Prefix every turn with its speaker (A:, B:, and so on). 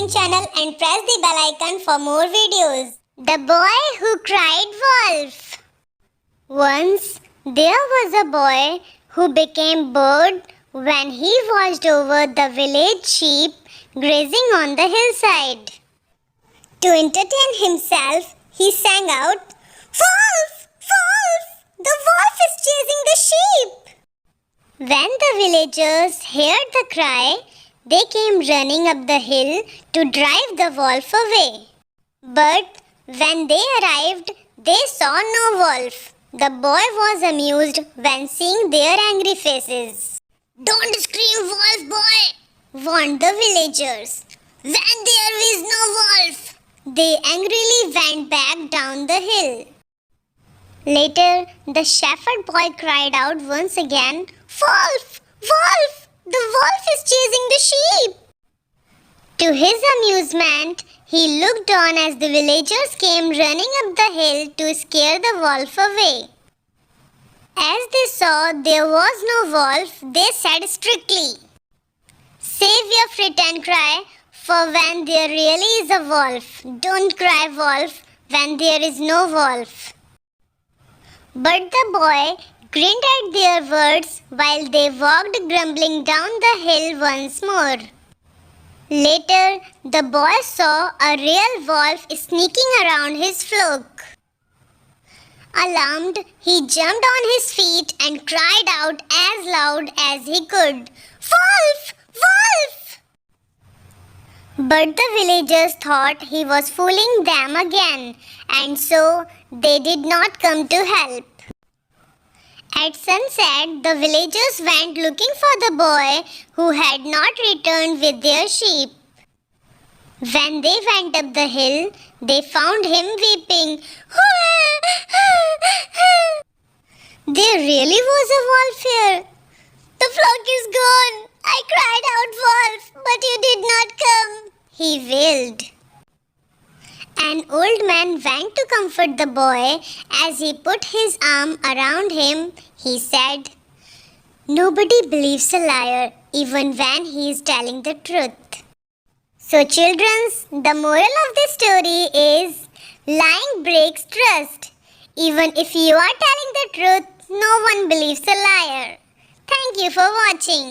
A: grazing channel and press the bell icon for more videos. The boy who cried wolf. Once there was a boy who became bored when he watched over the village sheep grazing on the hillside. To entertain himself, he sang out, "Wolf! Wolf! The wolf is chasing the sheep!" When the villagers heard the cry, they came running up the hill to drive the wolf away. But when they arrived, they saw no wolf. The boy was amused when seeing their angry faces. "Don't scream, wolf boy!" warned the villagers. "When there is no wolf!" They angrily went back down the hill. Later, the shepherd boy cried out once again, "Wolf! Wolf! The wolf is chasing the sheep!" To his amusement, he looked on as the villagers came running up the hill to scare the wolf away. As they saw there was no wolf, they said strictly, "Save your fret and cry, for when there really is a wolf. Don't cry wolf when there is no wolf." But the boy grinned at their words while they walked grumbling down the hill once more. Later, the boy saw a real wolf sneaking around his flock. Alarmed, he jumped on his feet and cried out as loud as he could, "Wolf! Wolf!" But the villagers thought he was fooling them again, and so they did not come to help. At sunset, the villagers went looking for the boy who had not returned with their sheep. When they went up the hill, they found him weeping. "There really was a wolf here. The flock is gone. I cried out, 'Wolf,' but you did not come," he wailed. An old man went to comfort the boy. As he put his arm around him, he said, "Nobody believes a liar even when he is telling the truth." So children, the moral of this story is, lying breaks trust. Even if you are telling the truth, no one believes a liar. Thank you for watching.